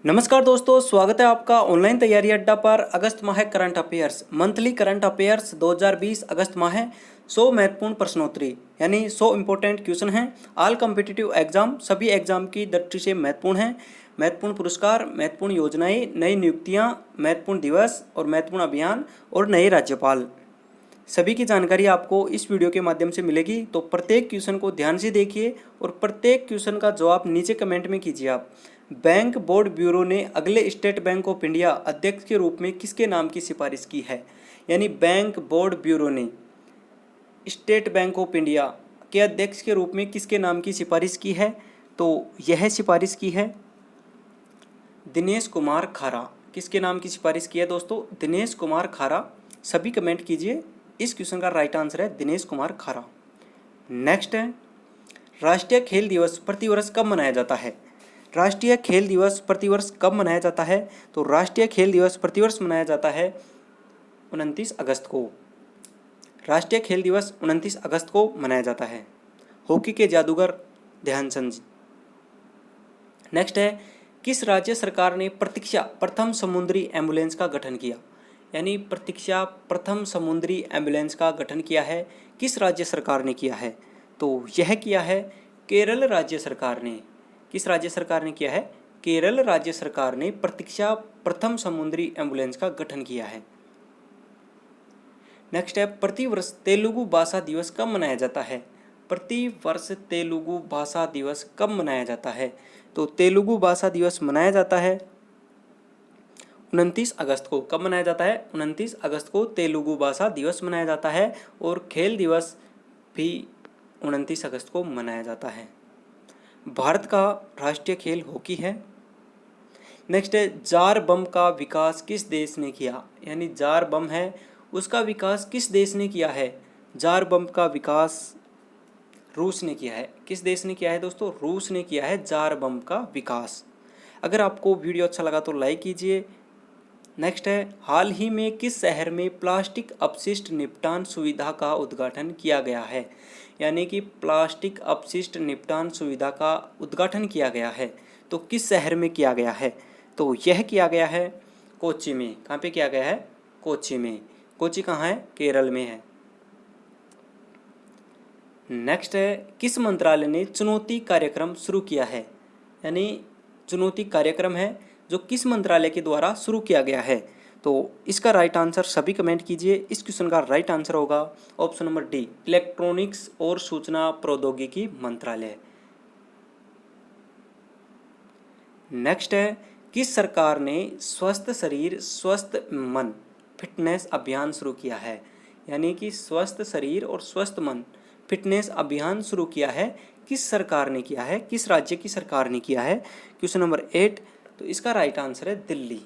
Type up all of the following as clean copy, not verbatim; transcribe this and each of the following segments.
नमस्कार दोस्तों, स्वागत है आपका ऑनलाइन तैयारी अड्डा पर। अगस्त माह current affairs, monthly current affairs 2020 अगस्त माह 100 महत्वपूर्ण प्रश्नोत्तरी यानी 100 इंपॉर्टेंट क्वेश्चन हैं। ऑल कॉम्पिटिटिव एग्जाम, सभी एग्जाम की दृष्टि से महत्वपूर्ण हैं। महत्वपूर्ण पुरस्कार, महत्वपूर्ण योजनाएं, नई नियुक्तियां, महत्वपूर्ण दिवस और महत्वपूर्ण अभियान और नए राज्यपाल, सभी की जानकारी आपको इस वीडियो के माध्यम से मिलेगी। तो प्रत्येक क्वेश्चन को ध्यान से देखिए और प्रत्येक क्वेश्चन का जवाब नीचे कमेंट में कीजिए आप। बैंक बोर्ड ब्यूरो ने अगले स्टेट बैंक ऑफ इंडिया अध्यक्ष के रूप में किसके नाम की सिफारिश की है? यानी बैंक बोर्ड ब्यूरो ने स्टेट बैंक ऑफ इंडिया के अध्यक्ष के रूप में किसके नाम की सिफारिश की है? तो यह सिफारिश की है दिनेश कुमार खारा। किसके नाम की सिफारिश की है दोस्तों? दिनेश कुमार खारा। सभी कमेंट कीजिए। इस क्वेश्चन का राइट आंसर है दिनेश कुमार खारा। नेक्स्ट है, राष्ट्रीय खेल दिवस प्रतिवर्ष कब मनाया जाता है? राष्ट्रीय खेल दिवस प्रतिवर्ष कब मनाया जाता है? तो राष्ट्रीय खेल दिवस प्रतिवर्ष मनाया जाता है 29 अगस्त को। राष्ट्रीय खेल दिवस 29 अगस्त को मनाया जाता है। हॉकी के जादूगर ध्यानचंद जी। नेक्स्ट है, किस राज्य सरकार ने प्रतीक्षा प्रथम समुद्री एम्बुलेंस का गठन किया? यानी प्रतीक्षा प्रथम समुद्री एम्बुलेंस का गठन किया है, किस राज्य सरकार ने किया है? तो यह किया है केरल राज्य सरकार ने। किस राज्य सरकार ने किया है? केरल राज्य सरकार ने प्रतीक्षा प्रथम समुद्री एम्बुलेंस का गठन किया है। नेक्स्ट है, प्रतिवर्ष तेलुगु भाषा दिवस कब मनाया जाता है? प्रतिवर्ष तेलुगु भाषा दिवस कब मनाया जाता है? तो तेलुगु भाषा दिवस मनाया जाता है 29 अगस्त को। कब मनाया जाता है? 29 अगस्त को तेलुगु भाषा दिवस मनाया जाता है। और खेल दिवस भी 29 अगस्त को मनाया जाता है। भारत का राष्ट्रीय खेल हॉकी है। नेक्स्ट है, जार बम का विकास किस देश ने किया? यानी जार बम है, उसका विकास किस देश ने किया है? जार बम का विकास रूस ने किया है। किस देश ने किया है दोस्तों? रूस ने किया है जार बम का विकास। अगर आपको वीडियो अच्छा लगा तो लाइक कीजिए। नेक्स्ट है, हाल ही में किस शहर में प्लास्टिक अपशिष्ट निपटान सुविधा का उद्घाटन किया गया है? यानी कि प्लास्टिक अपशिष्ट निपटान सुविधा का उद्घाटन किया गया है, तो किस शहर में किया गया है? तो यह किया गया है कोच्चि में। कहाँ पे किया गया है? कोच्चि में। कोच्चि कहाँ है? केरल में है। नेक्स्ट है, किस मंत्रालय ने चुनौती कार्यक्रम शुरू किया है? यानी चुनौती कार्यक्रम है जो किस मंत्रालय के द्वारा शुरू किया गया है? तो इसका राइट आंसर सभी कमेंट कीजिए। इस क्वेश्चन का राइट आंसर होगा ऑप्शन नंबर डी, इलेक्ट्रॉनिक्स और सूचना प्रौद्योगिकी मंत्रालय। नेक्स्ट है, किस सरकार ने स्वस्थ शरीर स्वस्थ मन फिटनेस अभियान शुरू किया है? यानी कि स्वस्थ शरीर और स्वस्थ मन फिटनेस अभियान शुरू किया है, किस सरकार ने किया है? किस राज्य की सरकार ने किया है? Question number 8। तो इसका राइट आंसर है दिल्ली।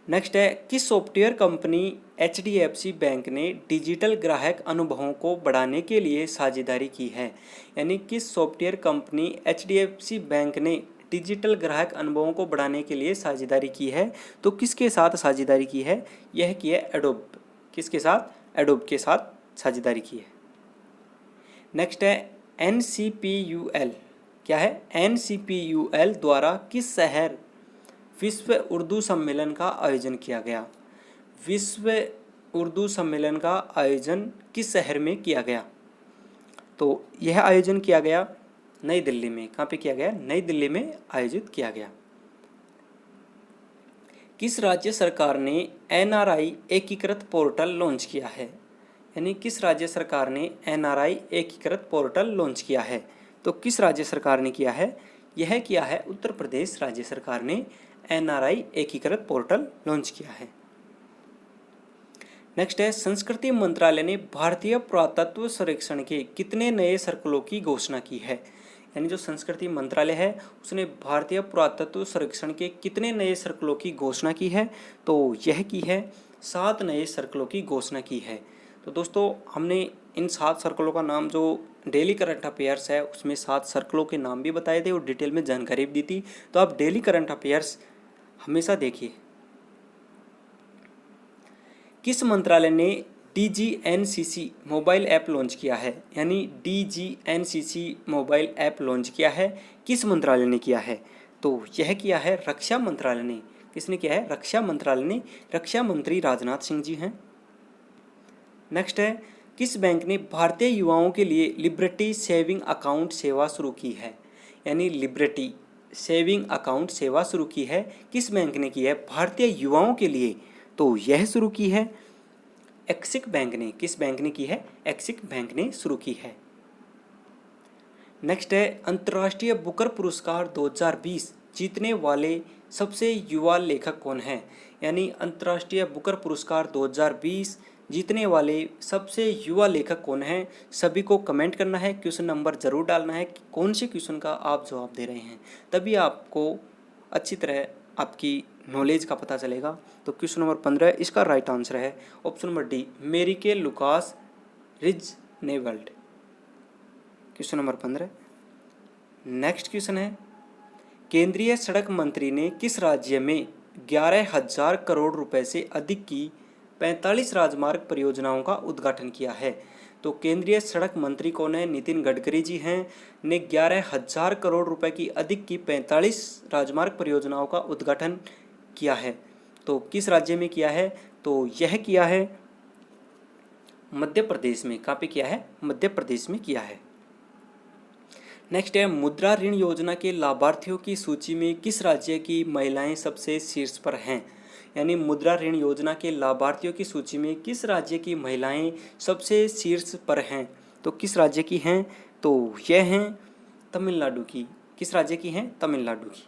नेक्स्ट है, किस सॉफ्टवेयर कंपनी HDFC बैंक ने डिजिटल ग्राहक अनुभवों को बढ़ाने के लिए साझेदारी की है? यानी किस सॉफ्टवेयर कंपनी HDFC बैंक ने डिजिटल ग्राहक अनुभवों को बढ़ाने के लिए साझेदारी की है? तो किसके साथ साझेदारी की है? यह की है एडोब। किसके साथ? एडोब के साथ साझेदारी की है। नेक्स्ट है, NCPUL क्या है? NCPUL द्वारा किस शहर विश्व उर्दू सम्मेलन का आयोजन किया गया? विश्व उर्दू सम्मेलन का आयोजन किस शहर में किया गया? तो यह आयोजन किया गया नई दिल्ली में। कहाँ पे किया गया? नई दिल्ली में आयोजित किया गया। किस राज्य सरकार ने NRI एकीकृत पोर्टल लॉन्च किया है? यानी किस राज्य सरकार ने NRI एकीकृत पोर्टल लॉन्च किया है? तो किस राज्य सरकार ने किया है? यह किया है उत्तर प्रदेश राज्य सरकार ने NRI एकीकृत पोर्टल लॉन्च किया है। नेक्स्ट है, संस्कृति मंत्रालय ने भारतीय पुरातत्व सर्वेक्षण के कितने नए सर्कलों की घोषणा की है? यानी जो संस्कृति मंत्रालय है उसने भारतीय पुरातत्व सर्वेक्षण के कितने नए सर्कलों की घोषणा की है? तो यह की है 7 नए सर्कलों की घोषणा की है। तो दोस्तों, हमने इन 7 सर्कलों का नाम, जो डेली करंट अफेयर्स है उसमें 7 सर्कलों के नाम भी बताए थे और डिटेल में जानकारी भी दी थी। तो आप डेली करंट अफेयर्स हमेशा देखिए। किस मंत्रालय ने DGNCC मोबाइल ऐप लॉन्च किया है? यानी DGNCC मोबाइल ऐप लॉन्च किया है, किस मंत्रालय ने किया है? तो यह किया है रक्षा मंत्रालय ने। किसने किया है? रक्षा मंत्रालय ने। रक्षा मंत्री राजनाथ सिंह जी हैं। नेक्स्ट है, किस बैंक ने भारतीय युवाओं के लिए लिबर्टी सेविंग अकाउंट सेवा शुरू की है? यानी लिबर्टी सेविंग अकाउंट सेवा शुरू की है, किस बैंक ने की है? भारतीय युवाओं के लिए। तो यह शुरू की है एक्सिस बैंक ने। किस बैंक ने की है? एक्सिस बैंक ने शुरू की है। नेक्स्ट है, अंतर्राष्ट्रीय बुकर पुरस्कार 2020 जीतने वाले सबसे युवा लेखक कौन है? यानी अंतर्राष्ट्रीय बुकर पुरस्कार 2020 जीतने वाले सबसे युवा लेखक कौन है? सभी को कमेंट करना है, क्वेश्चन नंबर जरूर डालना है कि कौन से क्वेश्चन का आप जवाब दे रहे हैं, तभी आपको अच्छी तरह आपकी नॉलेज का पता चलेगा। तो क्वेश्चन नंबर 15 इसका राइट आंसर है option number D, Marieke Lucas Rijneveld. Question number 15। Next question है, केंद्रीय सड़क मंत्री ने किस राज्य में 11,000 करोड़ रुपए से अधिक की 45 राजमार्ग परियोजनाओं का उद्घाटन किया है? तो केंद्रीय सड़क मंत्री कौन है? नितिन गडकरी जी हैं, ने 11,000 करोड़ रुपए की अधिक की 45 राजमार्ग परियोजनाओं का उद्घाटन किया है। तो किस राज्य में किया है? तो यह किया है मध्य प्रदेश में। कहाँ पे किया है? मध्य प्रदेश में किया है। नेक्स्ट है, मुद्रा ऋण योजना के लाभार्थियों की सूची में किस राज्य की महिलाएं सबसे शीर्ष पर हैं? यानी मुद्रा ऋण योजना के लाभार्थियों की सूची में किस राज्य की महिलाएं सबसे शीर्ष पर हैं? तो किस राज्य की हैं? तो यह हैं तमिलनाडु की। किस राज्य की हैं? तमिलनाडु की।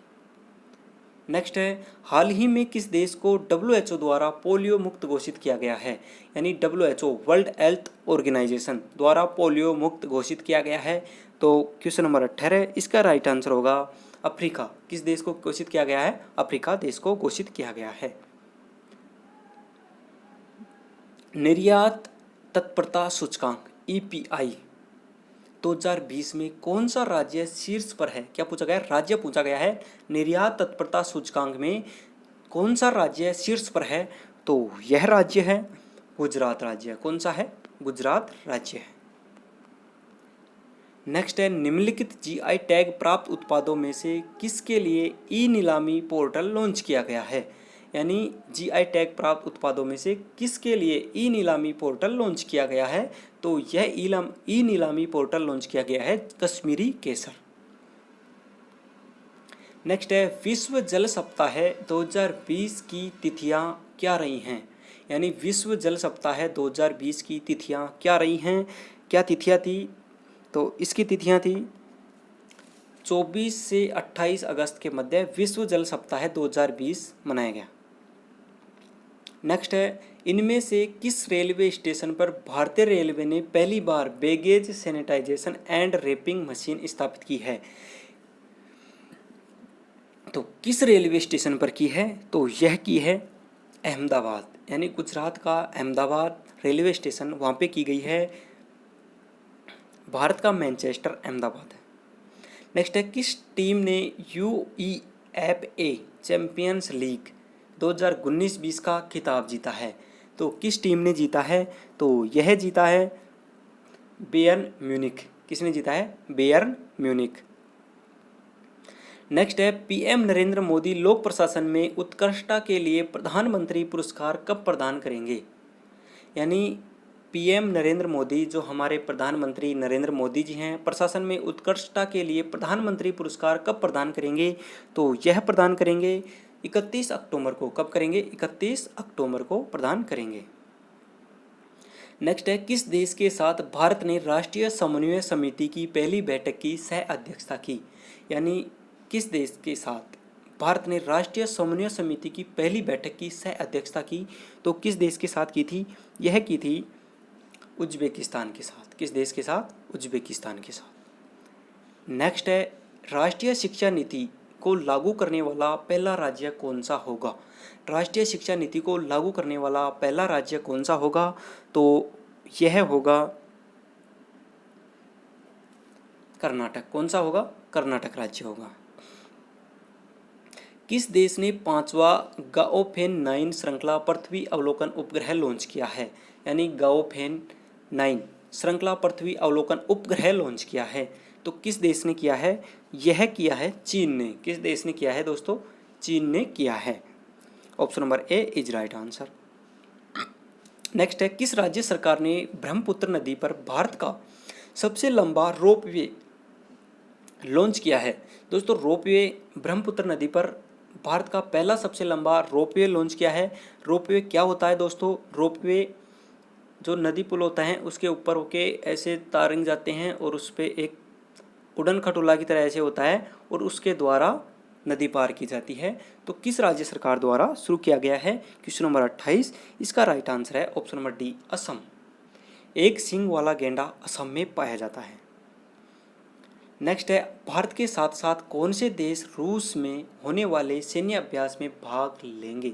नेक्स्ट है, हाल ही में किस देश को WHO द्वारा पोलियो मुक्त घोषित किया गया है? यानी WHO वर्ल्ड हेल्थ ऑर्गेनाइजेशन द्वारा पोलियो मुक्त घोषित किया गया है। तो क्वेश्चन नंबर 18 इसका राइट आंसर होगा अफ्रीका। किस देश को घोषित किया गया है? अफ्रीका देश को घोषित किया गया है। निर्यात तत्परता सूचकांक EPI 2020 में कौन सा राज्य शीर्ष पर है? क्या पूछा गया? राज्य पूछा गया है। निर्यात तत्परता सूचकांक में कौन सा राज्य शीर्ष पर है? तो यह राज्य है गुजरात राज्य। कौन सा है? गुजरात राज्य है। नेक्स्ट है, निम्नलिखित GI टैग प्राप्त उत्पादों में से किसके लिए ई-नीलामी पोर्टल लॉन्च किया गया है? यानी GI टैग प्राप्त उत्पादों में से किसके लिए ई-नीलामी पोर्टल लॉन्च किया गया है? तो यह ई-नीलामी पोर्टल लॉन्च किया गया है कश्मीरी केसर। नेक्स्ट है, विश्व जल सप्ताह 2020 की तिथियां क्या रही हैं? यानी विश्व जल सप्ताह 2020 की तिथियां क्या रही हैं? क्या तिथियां थी? तो इसकी तिथियां थी 24 से 28 अगस्त के मध्य विश्व जल सप्ताह 2020 मनाया गया। नेक्स्ट है, इनमें से किस रेलवे स्टेशन पर भारतीय रेलवे ने पहली बार baggage sanitisation and wrapping machine स्थापित की है? तो किस रेलवे स्टेशन पर की है? तो यह की है अहमदाबाद, यानी गुजरात का अहमदाबाद रेलवे स्टेशन, वहाँ पे की गई है। भारत का मैनचेस्टर अहमदाबाद है। नेक्स्ट है, किस टीम ने UEFA चैंपियंस लीग 2019-20 का खिताब जीता है? तो किस टीम ने जीता है? तो यह जीता है बायर्न म्यूनिख। किसने जीता है? Bayern Munich. नेक्स्ट है, PM नरेंद्र मोदी लोक प्रशासन में उत्कृष्टता के लिए प्रधानमंत्री पुरस्कार कब प्रदान करेंगे? यानी PM नरेंद्र मोदी, जो हमारे प्रधानमंत्री नरेंद्र मोदी जी हैं, प्रशासन में उत्कृष्टता के लिए प्रधानमंत्री पुरस्कार कब प्रदान करेंगे? तो यह प्रदान करेंगे 31 अक्टूबर को। कब करेंगे? 31 अक्टूबर को प्रदान करेंगे। नेक्स्ट है, किस देश के साथ भारत ने राष्ट्रीय समन्वय समिति की पहली बैठक की सह अध्यक्षता की? यानी किस देश के साथ भारत ने राष्ट्रीय समन्वय समिति की पहली बैठक की सह अध्यक्षता की? तो किस देश के साथ की थी? यह की थी उज्बेकिस्तान के साथ। किस देश के साथ? उज्बेकिस्तान के साथ। नेक्स्ट है, राष्ट्रीय शिक्षा नीति को लागू करने वाला पहला राज्य कौन सा होगा? राष्ट्रीय शिक्षा नीति को लागू करने वाला पहला राज्य कौन सा होगा? तो यह होगा कर्नाटक। कौन सा होगा? कर्नाटक राज्य होगा। किस देश ने 5वां गाओफेन 9 श्रृंखला पृथ्वी अवलोकन उपग्रह लॉन्च किया है? यानी गाओफेन 9 श्रृंखला पृथ्वी अवलोकन उपग्रह लॉन्च किया है। तो किस देश ने किया है? यह किया है चीन ने। किस देश ने किया है दोस्तों? चीन ने किया है। Option number A is right answer. Next है, किस राज्य सरकार ने ब्रह्मपुत्र नदी पर भारत का सबसे लंबा रोपवे लॉन्च किया है? दोस्तों रोपवे ब्रह्मपुत्र नदी पर भारत का पहला सबसे लंबा रोपवे लॉन्च किया है। रोपवे क्या होता है दोस्तों? रोपवे जो नदी पुल होता है उसके ऊपर होके ऐसे तारंग जाते हैं और उस पर एक उड़न खटोला की तरह ऐसे होता है और उसके द्वारा नदी पार की जाती है। तो किस राज्य सरकार द्वारा शुरू किया गया है? क्वेश्चन नंबर 28, इसका राइट आंसर है ऑप्शन नंबर डी असम। एक सींग वाला गेंडा असम में पाया जाता है। नेक्स्ट है, भारत के साथ साथ कौन से देश रूस में होने वाले सैन्य अभ्यास में भाग लेंगे?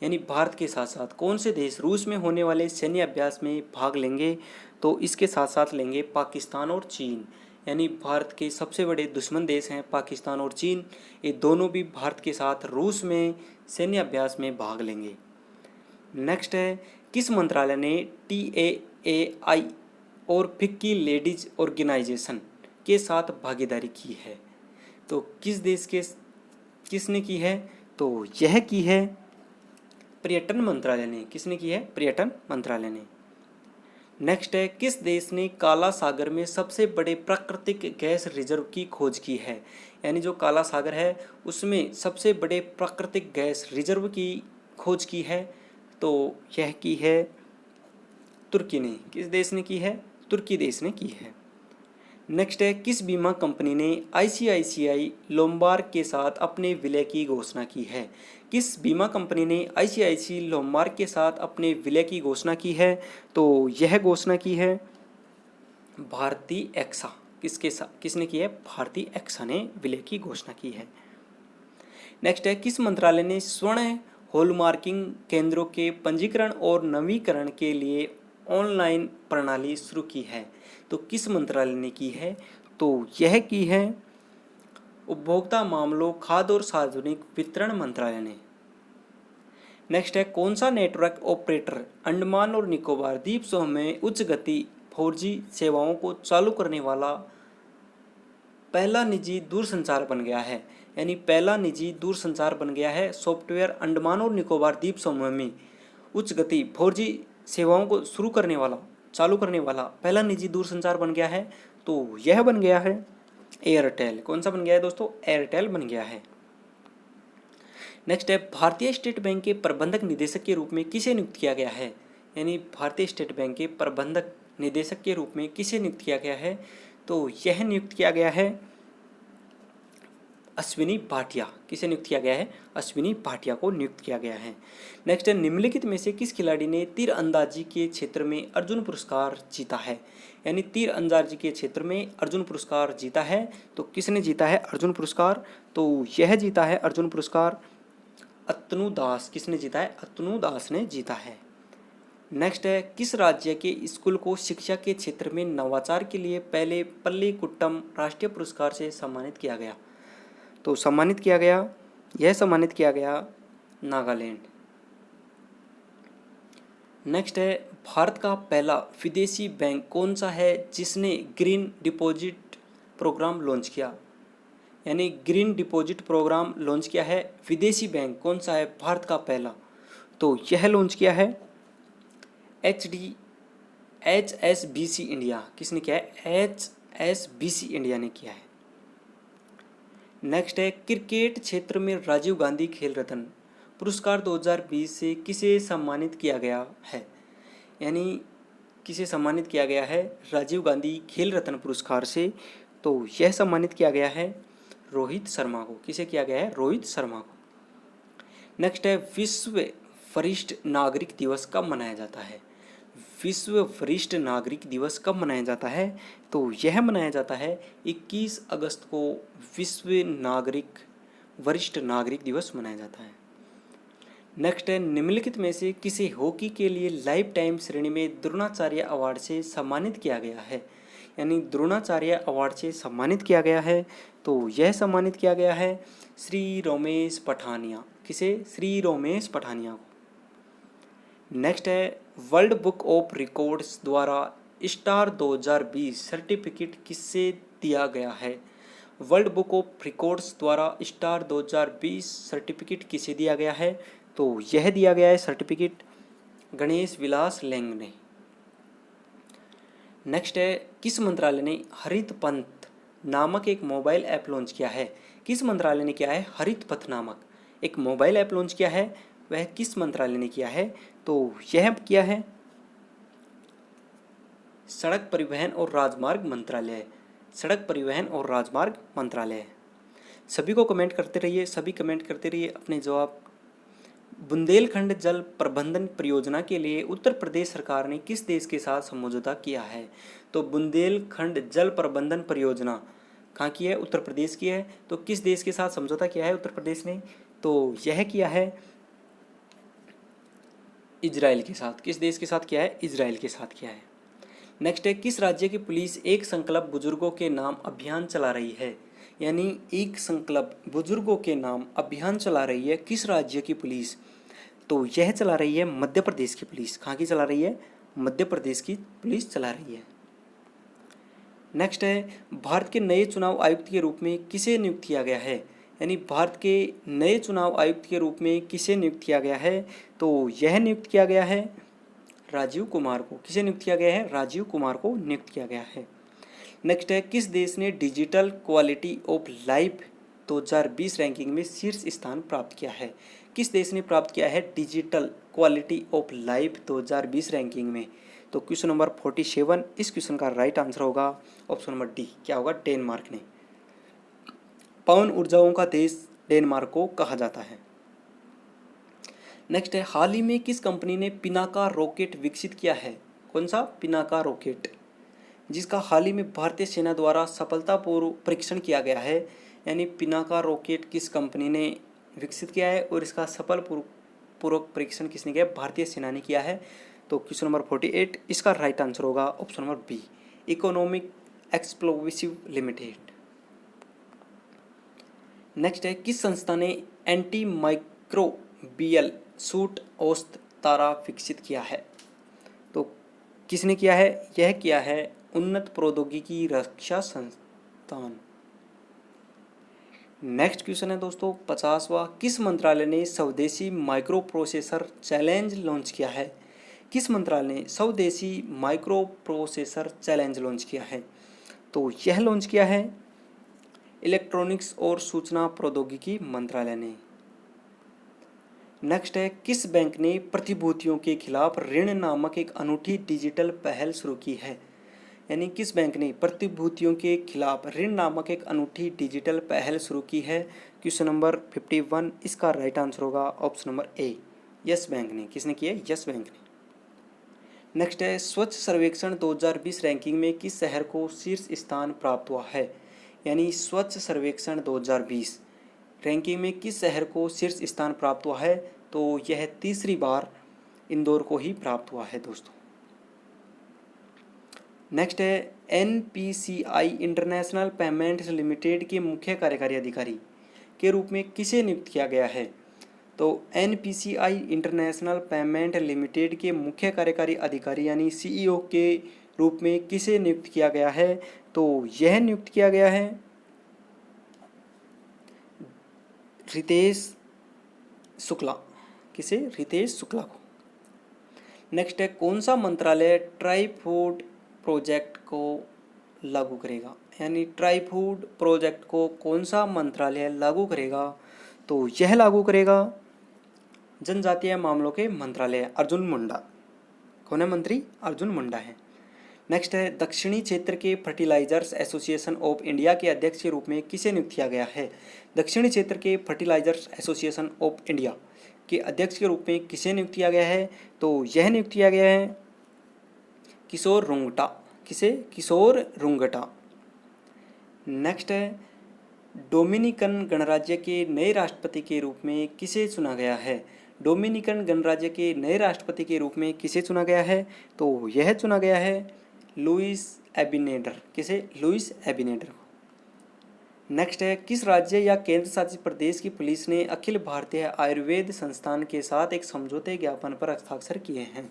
यानी भारत के साथ साथ कौन से देश रूस में होने वाले सैन्य अभ्यास में भाग लेंगे? तो इसके साथ साथ लेंगे पाकिस्तान और चीन। यानी भारत के सबसे बड़े दुश्मन देश हैं पाकिस्तान और चीन, ये दोनों भी भारत के साथ रूस में सैन्य अभ्यास में भाग लेंगे। नेक्स्ट है, किस मंत्रालय ने TAAI और फिक्की लेडीज ऑर्गेनाइजेशन के साथ भागीदारी की है? तो किस देश के किसने की है? तो यह की है पर्यटन मंत्रालय ने। किसने की है? पर्यटन मंत्रालय ने। नेक्स्ट है, किस देश ने काला सागर में सबसे बड़े प्राकृतिक गैस रिजर्व की खोज की है? यानी जो काला सागर है उसमें सबसे बड़े प्राकृतिक गैस रिजर्व की खोज की है, तो यह की है तुर्की ने। किस देश ने की है? तुर्की देश ने की है। नेक्स्ट है, किस बीमा कंपनी ने ICICI लोम्बार्ड के साथ अपने विलय की घोषणा की है? किस बीमा कंपनी ने ICICI लोम्बार्ड के साथ अपने विलय की घोषणा की है? तो यह घोषणा की है भारतीय एक्सा। किसने की है? भारतीय एक्सा ने विलय की घोषणा की है। नेक्स्ट है, किस मंत्रालय ने स्वर्ण हॉलमार्किंग केंद्रों के पंजीकरण और नवीकरण के लिए ऑनलाइन प्रणाली शुरू की है? तो किस मंत्रालय ने की है? तो यह की है उपभोक्ता मामलों, खाद्य और सार्वजनिक वितरण मंत्रालय ने। नेक्स्ट है, कौन सा नेटवर्क ऑपरेटर अंडमान और निकोबार द्वीप समूह में उच्च गति 4G सेवाओं को चालू करने वाला पहला निजी दूरसंचार बन गया है? यानी पहला निजी दूरसंचार बन गया है सॉफ्टवेयर अंडमान और निकोबार द्वीप समूह में उच्च गति 4G सेवाओं को शुरू करने वाला, चालू करने वाला पहला निजी दूरसंचार बन गया है। तो यह बन गया है एयरटेल। कौन सा बन गया है दोस्तों? एयरटेल बन गया है। नेक्स्ट है, भारतीय स्टेट बैंक के प्रबंधक निदेशक के रूप में किसे नियुक्त किया गया है? यानी भारतीय स्टेट बैंक के प्रबंधक निदेशक के रूप में किसे नियुक्त किया गया है? तो यह नियुक्त किया गया है अश्विनी भाटिया। किसे नियुक्त किया गया है? अश्विनी भाटिया को नियुक्त किया गया है। नेक्स्ट है, निम्नलिखित में से किस खिलाड़ी ने तीर अंदाजी के क्षेत्र में अर्जुन पुरस्कार जीता है? यानी तीर अंदाजी के क्षेत्र में अर्जुन पुरस्कार जीता है, तो किसने जीता है अर्जुन पुरस्कार? तो यह जीता है अर्जुन पुरस्कार अतनु दास। किसने जीता है? अतनु दास ने जीता है। नेक्स्ट है, किस राज्य के स्कूल को शिक्षा के क्षेत्र में नवाचार के लिए पहले पल्लीकुट्टम राष्ट्रीय पुरस्कार से सम्मानित किया गया? तो सम्मानित किया गया नागालैंड। नेक्स्ट है, भारत का पहला विदेशी बैंक कौन सा है जिसने ग्रीन डिपॉजिट प्रोग्राम लॉन्च किया? यानी ग्रीन डिपॉजिट प्रोग्राम लॉन्च किया है विदेशी बैंक कौन सा है भारत का पहला? तो यह लॉन्च किया है HSBC इंडिया। किसने किया है? HSBC इंडिया ने किया है। नेक्स्ट है, क्रिकेट क्षेत्र में राजीव गांधी खेल रत्न पुरस्कार 2020 से किसे सम्मानित किया गया है? यानी किसे सम्मानित किया गया है राजीव गांधी खेल रत्न पुरस्कार से? तो यह सम्मानित किया गया है रोहित शर्मा को। किसे किया गया है? रोहित शर्मा को। नेक्स्ट है, विश्व वरिष्ठ नागरिक दिवस कब मनाया जाता है? विश्व वरिष्ठ नागरिक दिवस कब मनाया जाता है? तो यह मनाया जाता है 21 अगस्त को विश्व वरिष्ठ नागरिक दिवस मनाया जाता है। नेक्स्ट है, निम्नलिखित में से किसे हॉकी के लिए लाइफ टाइम श्रेणी में द्रोणाचार्य अवार्ड से सम्मानित किया गया है? यानी द्रोणाचार्य अवार्ड से सम्मानित किया गया है, तो यह सम्मानित किया गया है श्री रमेश पठानिया। किसे? श्री रमेश पठानिया को। नेक्स्ट है, वर्ल्ड बुक ऑफ रिकॉर्ड्स द्वारा स्टार 2020 सर्टिफिकेट किससे दिया गया है? वर्ल्ड बुक ऑफ रिकॉर्ड्स द्वारा स्टार 2020 सर्टिफिकेट किसे दिया गया है? तो यह दिया गया है सर्टिफिकेट गणेश विलास लैंग ने। नेक्स्ट है, किस मंत्रालय ने हरित पंथ नामक एक मोबाइल ऐप लॉन्च किया है? किस मंत्रालय ने किया है हरित पथ नामक एक मोबाइल ऐप लॉन्च किया है? वह किस मंत्रालय ने किया है? तो यह किया है सड़क परिवहन और राजमार्ग मंत्रालय। सड़क परिवहन और राजमार्ग मंत्रालय। सभी को कमेंट करते रहिए, सभी कमेंट करते रहिए अपने जवाब। बुंदेलखंड जल प्रबंधन परियोजना के लिए उत्तर प्रदेश सरकार ने किस देश के साथ समझौता किया है? तो बुंदेलखंड जल प्रबंधन परियोजना कहाँ की है? उत्तर प्रदेश की है। तो किस देश के साथ समझौता किया है उत्तर प्रदेश ने? तो यह किया है इजराइल के साथ। किस देश के साथ किया है? इजराइल के साथ किया है। नेक्स्ट है, किस राज्य की पुलिस एक संकल्प बुजुर्गों के नाम अभियान चला रही है? यानी एक संकल्प बुजुर्गों के नाम अभियान चला रही है किस राज्य की पुलिस? तो यह चला रही है मध्य प्रदेश की पुलिस। कहाँ की चला रही है? मध्य प्रदेश की पुलिस चला रही है। नेक्स्ट है, भारत के नए चुनाव आयुक्त के रूप में किसे नियुक्त किया गया है? यानी भारत के नए चुनाव आयुक्त के रूप में किसे नियुक्त किया गया है? तो यह नियुक्त किया गया है राजीव कुमार को। किसे नियुक्त किया गया है? राजीव कुमार को नियुक्त किया गया है। नेक्स्ट है, किस देश ने digital quality of life 2020 ranking में शीर्ष स्थान प्राप्त किया है? किस देश ने प्राप्त किया है digital quality of life 2020 ranking में? तो क्वेश्चन नंबर 47 इस क्वेश्चन का राइट आंसर होगा ऑप्शन नंबर डी। क्या होगा? डेनमार्क ने। पवन ऊर्जाओं का देश डेनमार्क को कहा जाता है। नेक्स्ट है, हाल ही में किस कंपनी ने पिनाका रॉकेट विकसित किया है? कौन सा? पिनाका रॉकेट, जिसका हाल ही में भारतीय सेना द्वारा सफलतापूर्वक परीक्षण किया गया है। यानी पिनाका रॉकेट किस कंपनी ने विकसित किया है और इसका सफल पूर्वक परीक्षण किसने किया? भारतीय सेना ने किया है। तो क्वेश्चन नंबर 48 इसका राइट आंसर होगा option number B, economic explosive limited. Next है, किस संस्था ने एंटी माइक्रोबियल सूट औषध तारा विकसित किया है? तो किसने किया है? यह किया है उन्नत प्रौद्योगिकी रक्षा संस्थान। नेक्स्ट क्वेश्चन है दोस्तों 50वां, किस मंत्रालय ने स्वदेशी माइक्रो प्रोसेसर चैलेंज लॉन्च किया है? किस मंत्रालय ने स्वदेशी माइक्रो प्रोसेसर चैलेंज लॉन्च किया है? तो यह लॉन्च किया है इलेक्ट्रॉनिक्स और सूचना प्रौद्योगिकी मंत्रालय ने। नेक्स्ट है, किस बैंक ने प्रतिभूतियों के खिलाफ ऋण नामक एक अनूठी डिजिटल पहल शुरू की है? यानी किस बैंक ने प्रतिभूतियों के खिलाफ ऋण नामक एक अनूठी डिजिटल पहल शुरू की है? क्वेश्चन नंबर 51 इसका राइट आंसर होगा option number A, yes bank ने। किसने की है? यस बैंक ने। नेक्स्ट है, स्वच्छ सर्वेक्षण 2020 रैंकिंग में किस शहर को शीर्ष स्थान प्राप्त हुआ है? यानी स्वच्छ सर्वेक्षण 2020 रैंकिंग में किस शहर को शीर्ष स्थान प्राप्त हुआ है? तो यह तीसरी बार इंदौर को ही प्राप्त हुआ है दोस्तों। नेक्स्ट है, NPCI इंटरनेशनल पेमेंट्स लिमिटेड के मुख्य कार्यकारी अधिकारी के रूप में किसे नियुक्त किया गया है? तो NPCI इंटरनेशनल पेमेंट लिमिटेड के मुख्य कार्यकारी अधिकारी यानी CEO के रूप में किसे नियुक्त किया गया है? तो यह नियुक्त किया गया है रितेश शुक्ला। किसे? रितेश शुक्ला को। नेक्स्ट है, कौन सा मंत्रालय ट्राई फूड प्रोजेक्ट को लागू करेगा? यानी ट्राई फूड प्रोजेक्ट को कौन सा मंत्रालय लागू करेगा? तो यह लागू करेगा जनजातीय मामलों के मंत्रालय अर्जुन मुंडा। कौन है मंत्री? अर्जुन मुंडा है। नेक्स्ट है, दक्षिणी क्षेत्र के फर्टिलाइजर्स एसोसिएशन ऑफ इंडिया के अध्यक्ष के रूप में किसे नियुक्त किया गया है? दक्षिणी क्षेत्र के फर्टिलाइजर्स एसोसिएशन ऑफ इंडिया के अध्यक्ष के रूप में किसे नियुक्त किया गया है? तो यह नियुक्त किया गया है किशोर रुंगटा। किसे? किशोर रुंगटा। नेक्स्ट है, डोमिनिकन गणराज्य के नए राष्ट्रपति के रूप में किसे चुना गया है? डोमिनिकन गणराज्य के नए राष्ट्रपति के रूप में किसे चुना गया है? तो यह चुना गया है लुइस एबिनेडर। किसे? लुइस एबिनेडर को। नेक्स्ट है, किस राज्य या केंद्र शासित प्रदेश की पुलिस ने अखिल भारतीय आयुर्वेद संस्थान के साथ एक समझौते ज्ञापन पर हस्ताक्षर किए हैं?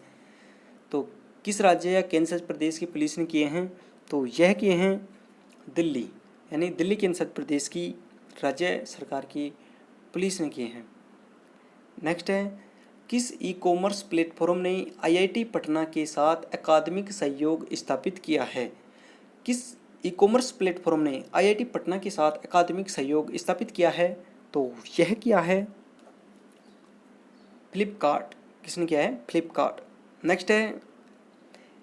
तो किस राज्य या केंद्र शासित प्रदेश की पुलिस ने किए हैं? तो यह किए हैं दिल्ली, यानी दिल्ली केंद्र शासित प्रदेश की राज्य सरकार की पुलिस ने किए हैं। नेक्स्ट है, किस ई कॉमर्स प्लेटफॉर्म ने आईआईटी पटना के साथ अकादमिक सहयोग स्थापित किया है? किस ई कॉमर्स प्लेटफॉर्म ने आईआईटी पटना के साथ अकादमिक सहयोग स्थापित किया है? तो यह किया है फ्लिपकार्ट। किसने किया है? फ्लिपकार्ट। नेक्स्ट है,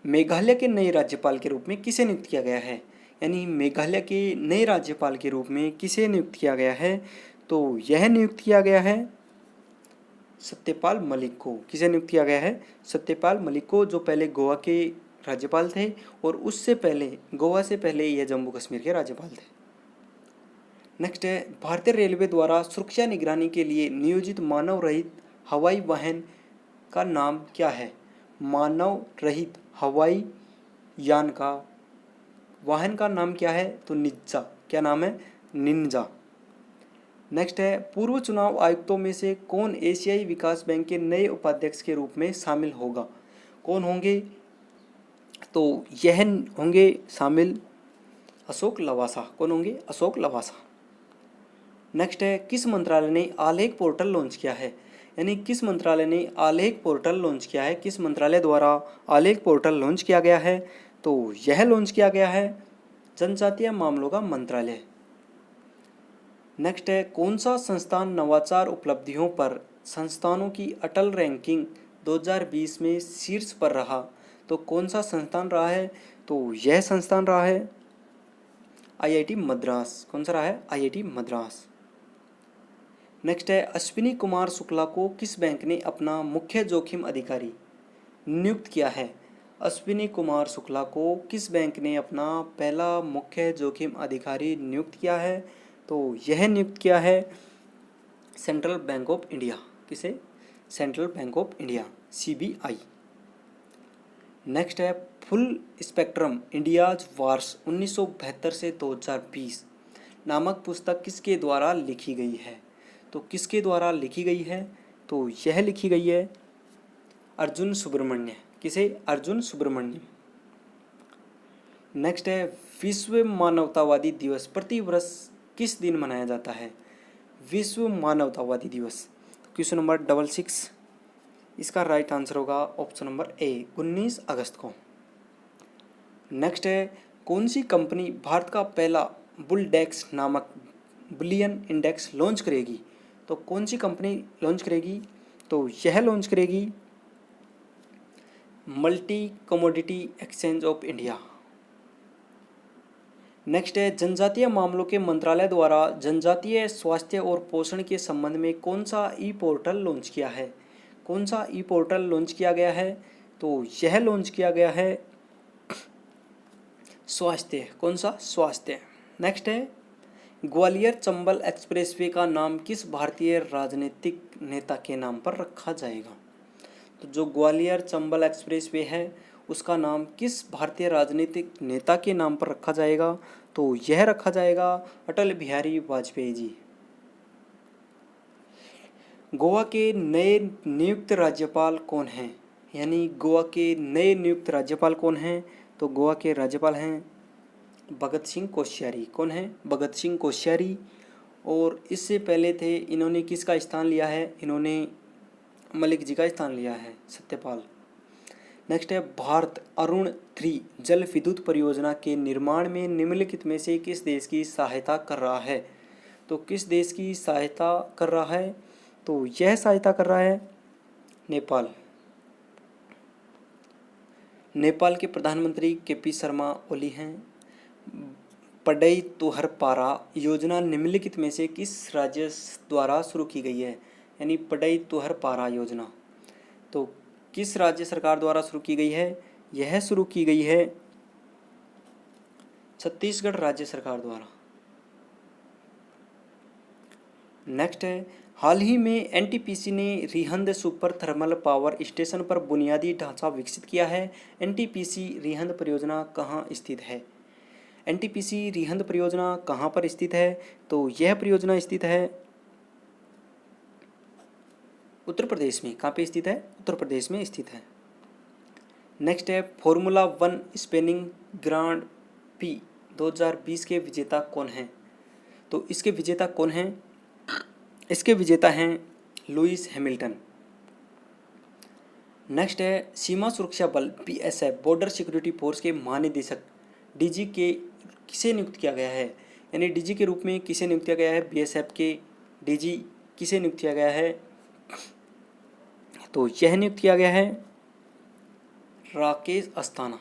मेघालय के नए राज्यपाल के रूप में किसे नियुक्त किया गया है? यानी मेघालय के नए राज्यपाल के रूप में किसे नियुक्त किया गया है? तो यह नियुक्त किया गया है सत्यपाल मलिक को। किसे नियुक्त किया गया है? सत्यपाल मलिक को, जो पहले गोवा के राज्यपाल थे और उससे पहले, गोवा से पहले यह जम्मू कश्मीर के राज्यपाल थे। नेक्स्ट है, भारतीय रेलवे द्वारा सुरक्षा निगरानी के लिए नियोजित मानव रहित हवाई वाहन का नाम क्या है? मानव रहित हवाई यान का वाहन का नाम क्या है? तो निंजा। क्या नाम है? निंजा। नेक्स्ट है, पूर्व चुनाव आयुक्तों में से कौन एशियाई विकास बैंक के नए उपाध्यक्ष के रूप में शामिल होगा? कौन होंगे? तो यह होंगे शामिल अशोक लवासा। कौन होंगे? अशोक लवासा। नेक्स्ट है, किस मंत्रालय ने आलेख पोर्टल लॉन्च किया है? यानी किस मंत्रालय ने आलेख पोर्टल लॉन्च किया है? किस मंत्रालय द्वारा आलेख पोर्टल लॉन्च किया गया है? तो यह लॉन्च किया गया है जनजातीय मामलों का मंत्रालय। नेक्स्ट है, कौन सा संस्थान नवाचार उपलब्धियों पर संस्थानों की अटल रैंकिंग 2020 में शीर्ष पर रहा? तो कौन सा संस्थान रहा है? तो यह संस्थान रहा है आईआईटी मद्रास। कौन सा रहा है? आईआईटी मद्रास। नेक्स्ट है, अश्विनी कुमार शुक्ला को किस बैंक ने अपना मुख्य जोखिम अधिकारी नियुक्त किया है? अश्विनी कुमार शुक्ला को किस बैंक ने अपना पहला मुख्य जोखिम अधिकारी नियुक्त किया है? तो यह नियुक्त किया है सेंट्रल बैंक ऑफ इंडिया। किसे? Central bank of India, CBI. Next है, फुल स्पेक्ट्रम इंडियाज वार्स 1972 से 2020 नामक पुस्तक किसके द्वारा लिखी गई है? तो किसके द्वारा लिखी गई है? तो यह लिखी गई है अर्जुन सुब्रमण्य। किसे? अर्जुन सुब्रमण्य। नेक्स्ट है, विश्व मानवतावादी दिवस प्रति वर्ष किस दिन मनाया जाता है? विश्व मानवतावादी दिवस। क्वेश्चन नंबर 66, इसका राइट आंसर होगा ऑप्शन नंबर ए, 19 अगस्त को। नेक्स्ट है, कौन सी कंपनी भारत का पहला बुलडेक्स नामक बुलियन इंडेक्स लॉन्च करेगी? तो कौन सी कंपनी लॉन्च करेगी? तो यह लॉन्च करेगी multi commodity exchange of India. Next है, जनजातीय मामलों के मंत्रालय द्वारा जनजातीय स्वास्थ्य और पोषण के संबंध में कौन सा ई पोर्टल लॉन्च किया है? कौन सा ई पोर्टल लॉन्च किया गया है? तो यह लॉन्च किया गया है स्वास्थ्य। कौन सा? स्वास्थ्य। नेक्स्ट है, ग्वालियर चंबल एक्सप्रेसवे का नाम किस भारतीय राजनीतिक नेता के नाम पर रखा जाएगा? तो जो ग्वालियर चंबल एक्सप्रेसवे है उसका नाम किस भारतीय राजनीतिक नेता के नाम पर रखा जाएगा? तो यह रखा जाएगा अटल बिहारी वाजपेयी जी। गोवा के नए नियुक्त राज्यपाल कौन हैं? यानी गोवा के नए नियुक्त राज्यपाल कौन हैं? तो गोवा के राज्यपाल हैं भगत सिंह कोश्यारी। कौन है? भगत सिंह कोश्यारी। और इससे पहले थे, इन्होंने किसका स्थान लिया है? इन्होंने मलिक जी का स्थान लिया है, सत्यपाल। नेक्स्ट है, भारत अरुण 3 जल विद्युत परियोजना के निर्माण में निम्नलिखित में से किस देश की सहायता कर रहा है? तो किस देश की सहायता कर रहा है? तो यह सहायता कर रहा है नेपाल। नेपाल के प्रधानमंत्री केपी शर्मा ओली हैं। पढ़ई तुहर पारा योजना निम्नलिखित में से किस राज्य द्वारा शुरू की गई है? यानी पढ़ई तुहर पारा योजना तो किस राज्य सरकार द्वारा शुरू की गई है? यह शुरू की गई है छत्तीसगढ़ राज्य सरकार द्वारा। नेक्स्ट है, हाल ही में एनटीपीसी ने Rihand super thermal power station पर बुनियादी ढांचा विकसित किया है। एनटीपीसी रिहंद परियोजना कहाँ स्थित है? एनटीपीसी रिहंद परियोजना कहाँ पर स्थित है? तो यह परियोजना स्थित है उत्तर प्रदेश में। कहाँ पे स्थित है? उत्तर प्रदेश में स्थित है। नेक्स्ट है फॉर्मूला 1 स्पेनिंग ग्रांड पी 2020 के विजेता कौन हैं? तो इसके विजेता कौन हैं? इसके विजेता हैं लुइस हैमिल्टन। नेक्स्ट है सीमा सुरक्षा बल बीएसएफ बॉर्डर सिक्योरिटी फोर्स के महानिदेशक डीजी के किसे नियुक्त किया गया है? यानी डीजी के रूप में किसे नियुक्त किया गया है? बीएसएफ के डीजी किसे नियुक्त किया गया है? तो यह नियुक्त किया गया है राकेश अस्थाना।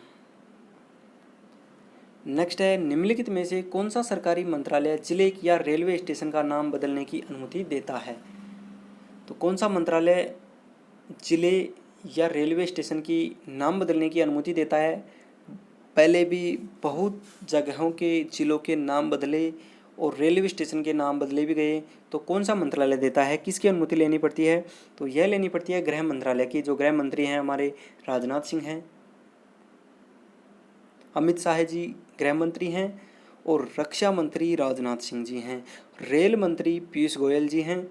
नेक्स्ट है निम्नलिखित में से कौन सा सरकारी मंत्रालय जिले या रेलवे स्टेशन का नाम बदलने की अनुमति देता है? तो कौन सा मंत्रालय जिले या रेलवे स्टेशन की नाम बदलने की अनुमति देता है? पहले भी बहुत जगहों के जिलों के नाम बदले और रेलवे स्टेशन के नाम बदले भी गए, तो कौन सा मंत्रालय देता है? किसकी अनुमति लेनी पड़ती है? तो यह लेनी पड़ती है गृह मंत्रालय की। जो गृह मंत्री हैं हमारे राजनाथ सिंह हैं, अमित शाह जी गृह मंत्री हैं और रक्षा मंत्री राजनाथ सिंह जी हैं, रेल मंत्री पीयूष गोयल जी हैं।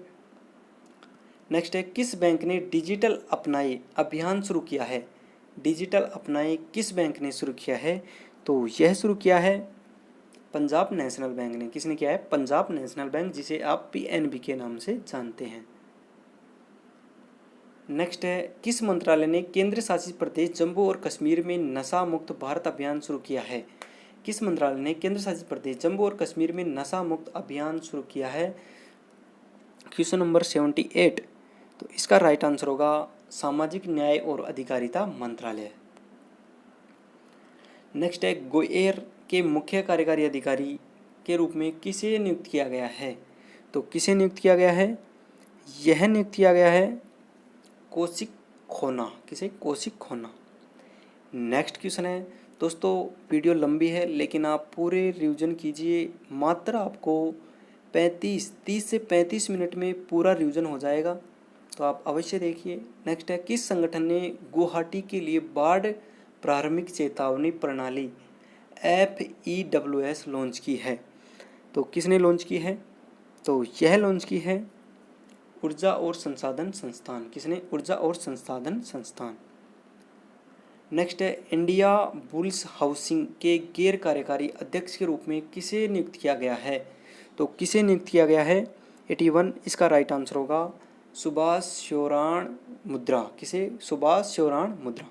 नेक्स्ट है किस बैंक ने डिजिटल अपनाए अभियान शुरू किया है? डिजिटल अपनाए किस बैंक ने शुरू किया है? तो यह शुरू किया है पंजाब नेशनल बैंक ने। किसने किया है? पंजाब नेशनल बैंक, जिसे आप पीएनबी के नाम से जानते हैं। नेक्स्ट है किस मंत्रालय ने केंद्र शासित प्रदेश जम्मू और कश्मीर में नशा मुक्त भारत अभियान शुरू किया है? किस मंत्रालय ने केंद्र शासित प्रदेश जम्मू और कश्मीर में नशा मुक्त अभियान शुरू किया है? Question number 78। तो इसका राइट आंसर होगा सामाजिक न्याय और अधिकारिता मंत्रालय। नेक्स्ट है गोएर के मुख्य कार्यकारी अधिकारी के रूप में किसे नियुक्त किया गया है? तो किसे नियुक्त किया गया है? यह नियुक्त किया गया है कौशिक खोना। किसे? कौशिक खोना। नेक्स्ट क्वेश्चन है दोस्तों, वीडियो लंबी है लेकिन आप पूरे रिवीजन कीजिए, मात्र आपको 30 से 35 मिनट में पूरा रिवीजन हो जाएगा, तो आप अवश्य देखिए। नेक्स्ट है किस संगठन ने गुवाहाटी के लिए बाढ़ प्रारंभिक चेतावनी प्रणाली FEWS लॉन्च की है? तो किसने लॉन्च की है? तो यह लॉन्च की है ऊर्जा और संसाधन संस्थान। किसने? ऊर्जा और संसाधन संस्थान। नेक्स्ट है इंडिया बुल्स हाउसिंग के गैर कार्यकारी अध्यक्ष के रूप में किसे नियुक्त किया गया है? तो किसे नियुक्त किया गया है? 81। इसका राइट आंसर होगा सुभाष शिवराण मुद्रा। किसे? सुभाष शिवराण मुद्रा।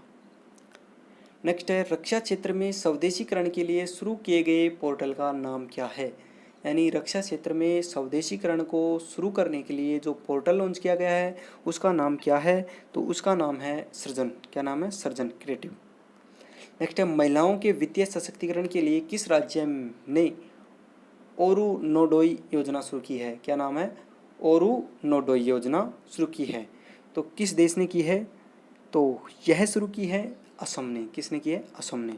नेक्स्ट है रक्षा क्षेत्र में स्वदेशीकरण के लिए शुरू किए गए पोर्टल का नाम क्या है? यानी रक्षा क्षेत्र में स्वदेशीकरण को शुरू करने के लिए जो पोर्टल लॉन्च किया गया है उसका नाम क्या है? तो उसका नाम है सृजन। क्या नाम है? सृजन, क्रिएटिव। नेक्स्ट है महिलाओं के वित्तीय सशक्तिकरण के लिए किस राज्य ने ओरुनोडोई योजना शुरू की है? क्या नाम है? ओरुनोडोई योजना शुरू की है। तो किस देश ने की है? तो यह शुरू की है असम ने। किसने की है? असम ने।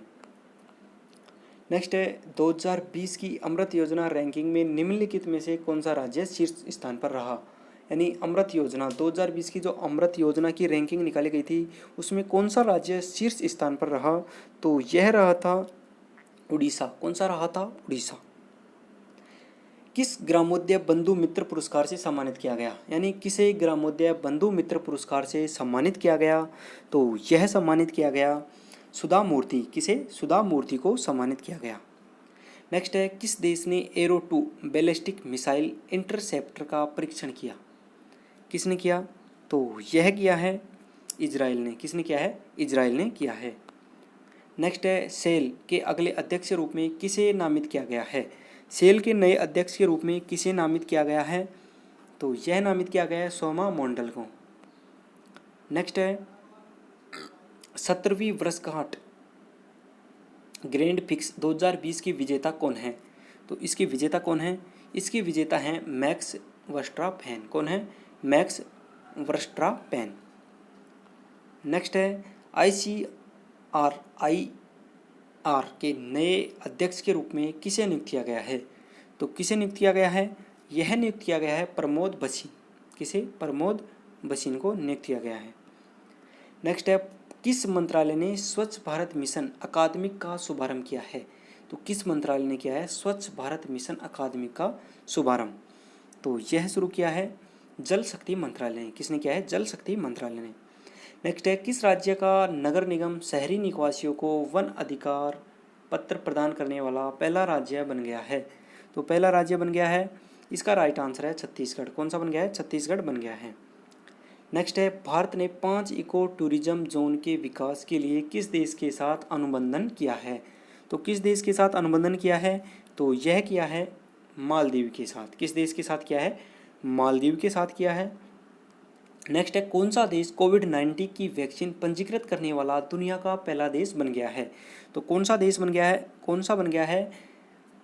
नेक्स्ट है 2020 की अमृत योजना रैंकिंग में निम्नलिखित में से कौन सा राज्य शीर्ष स्थान पर रहा? यानी अमृत योजना 2020 की जो अमृत योजना की रैंकिंग निकाली गई थी उसमें कौन सा राज्य शीर्ष स्थान पर रहा? तो यह रहा था उड़ीसा। कौन सा रहा था? उड़ीसा। किस ग्रामोदय बंधु मित्र पुरस्कार से सम्मानित किया गया? यानी किसे ग्रामोदय बंधु मित्र पुरस्कार से सम्मानित किया गया? तो यह सम्मानित किया गया सुधा मूर्ति। किसे? सुधा मूर्ति को सम्मानित किया गया। नेक्स्ट है किस देश ने एरो 2 बैलिस्टिक मिसाइल इंटरसेप्टर का परीक्षण किया? किसने किया? तो यह किया है इजराइल ने। किसने किया है? इजराइल ने किया है। नेक्स्ट है सेल के अगले अध्यक्ष के रूप में किसे नामित किया गया है? सेल के नए अध्यक्ष के रूप में किसे नामित किया गया है? तो यह नामित किया गया है सोमा मोंडल को। नेक्स्ट है 17वीं वर्षगांठ ग्रैंड फिक्स 2020 की विजेता कौन है? तो इसके विजेता कौन है? इसके विजेता हैं मैक्स वर्स्ट्रापेन। कौन है? मैक्स वर्स्ट्रापेन। नेक्स्ट है ICRIR के नए अध्यक्ष के रूप में किसे नियुक्त किया गया है? तो किसे नियुक्त किया गया है? यह नियुक्त किया गया है प्रमोद बसीन। किसे? प्रमोद बसीन को नियुक्त किया गया है। नेक्स्ट है किस मंत्रालय ने स्वच्छ भारत मिशन अकादमिक का शुभारंभ किया है? तो किस मंत्रालय ने किया है स्वच्छ भारत मिशन अकादमिक का शुभारंभ? तो यह शुरू किया है जल शक्ति मंत्रालय ने। किसने किया है? जल शक्ति मंत्रालय ने। नेक्स्ट है किस राज्य का नगर निगम शहरी निवासियों को वन अधिकार पत्र प्रदान करने वाला पहला राज्य बन गया है? तो पहला राज्य बन गया है, इसका राइट आंसर है छत्तीसगढ़। कौन सा बन गया है? छत्तीसगढ़ बन गया है। नेक्स्ट है भारत ने 5 इको टूरिज्म जोन के विकास के लिए किस देश के साथ अनुबंधन किया है? तो किस देश के साथ अनुबंधन किया है? तो यह किया है मालदीव के साथ। किस देश के साथ किया है? मालदीव के साथ किया है। नेक्स्ट है कौन सा देश कोविड-19 की वैक्सीन पंजीकृत करने वाला दुनिया का पहला देश बन गया है? तो कौन सा देश बन गया है? कौन सा बन गया है?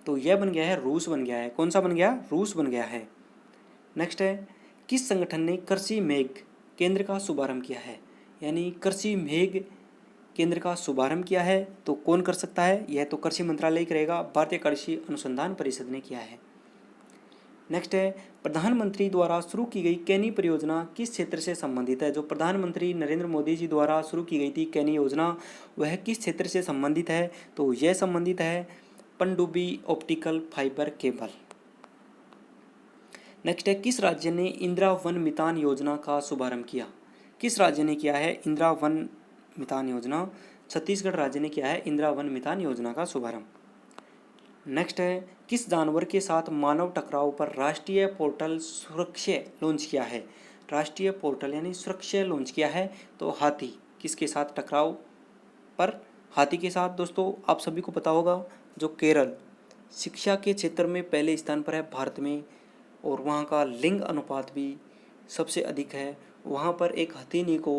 तो यह बन गया है रूस बन गया है। कौन सा बन गया? रूस बन गया है। नेक्स्ट है किस संगठन ने कृषि मेघ केंद्र का शुभारंभ किया है? यानी कृषि मेघ केंद्र का शुभारंभ किया है तो कौन कर सकता है? यह तो कृषि मंत्रालय करेगा, भारतीय कृषि अनुसंधान परिषद ने किया है। नेक्स्ट है प्रधानमंत्री द्वारा शुरू की गई कैनी परियोजना किस क्षेत्र से संबंधित है? जो प्रधानमंत्री नरेंद्र मोदी जी द्वारा शुरू की गई थी कैनी योजना, वह किस क्षेत्र से संबंधित है? तो यह संबंधित है पनडुब्बी ऑप्टिकल फाइबर केबल। नेक्स्ट है किस राज्य ने इंदिरा वन मितान योजना का शुभारंभ किया? किस राज्य ने किया है इंदिरा वन मितान योजना? छत्तीसगढ़ राज्य ने किया है इंदिरा वन मितान योजना का शुभारंभ। नेक्स्ट है किस जानवर के साथ मानव टकराव पर राष्ट्रीय पोर्टल सुरक्षा लॉन्च किया है? राष्ट्रीय पोर्टल यानी सुरक्षा लॉन्च किया है तो हाथी। किसके साथ टकराव पर? हाथी के साथ। दोस्तों आप सभी को पता होगा जो केरल शिक्षा के क्षेत्र में पहले स्थान पर है भारत में, और वहाँ का लिंग अनुपात भी सबसे अधिक है। वहाँ पर एक हथीनी को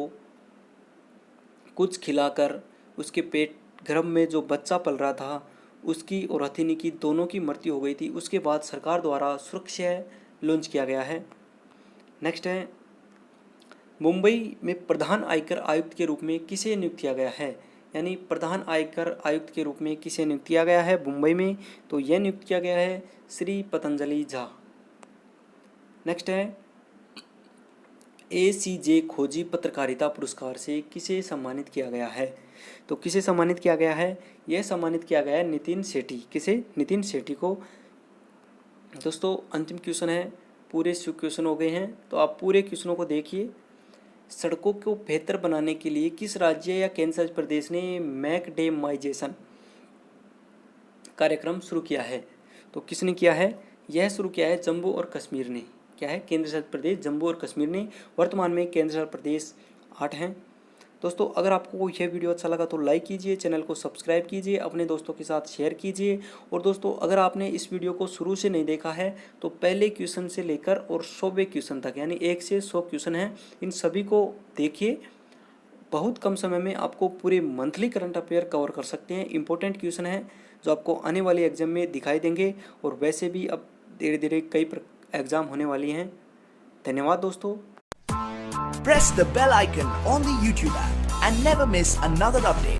कुछ खिलाकर उसके पेट गर्भ में जो बच्चा पल रहा था उसकी और हथीनी की दोनों की मृत्यु हो गई थी। उसके बाद सरकार द्वारा सुरक्षा लॉन्च किया गया है। नेक्स्ट है मुंबई में प्रधान आयकर आयुक्त के रूप में किसे नियुक्त किया गया है? यानी प्रधान आयकर आयुक्त के रूप में किसे नियुक्त किया गया है मुंबई में? तो यह नियुक्त किया गया है श्री पतंजलि झा। नेक्स्ट है ACJ खोजी पत्रकारिता पुरस्कार से किसे सम्मानित किया गया है? तो किसे सम्मानित किया गया है? यह सम्मानित किया गया है नितिन सेठी। किसे? नितिन सेठी को। दोस्तों अंतिम क्वेश्चन है, पूरे क्वेश्चन हो गए हैं तो आप पूरे क्वेश्चनों को देखिए। सड़कों को बेहतर बनाने के लिए किस राज्य या केंद्र शासित प्रदेश ने मैकडेमाइजेशन कार्यक्रम शुरू किया है? तो किसने किया है? यह शुरू किया है जम्मू और कश्मीर ने। क्या है? केंद्र शासित प्रदेश जम्मू और कश्मीर ने। वर्तमान में केंद्र शासित प्रदेश 8 हैं। दोस्तों अगर आपको यह वीडियो अच्छा लगा तो लाइक कीजिए, चैनल को सब्सक्राइब कीजिए, अपने दोस्तों के साथ शेयर कीजिए। और दोस्तों अगर आपने इस वीडियो को शुरू से नहीं देखा है तो पहले क्वेश्चन से लेकर और 100वें क्वेश्चन तक यानी 1 से 100 क्वेश्चन हैं, इन सभी को देखिए। बहुत कम समय में आपको पूरे मंथली करंट अफेयर कवर कर सकते हैं। इंपॉर्टेंट क्वेश्चन है जो आपको आने वाले एग्जाम में दिखाई देंगे, और वैसे भी अब धीरे धीरे कई एग्जाम होने वाली हैं। धन्यवाद दोस्तों। Press the bell icon on the YouTube app and never miss another update.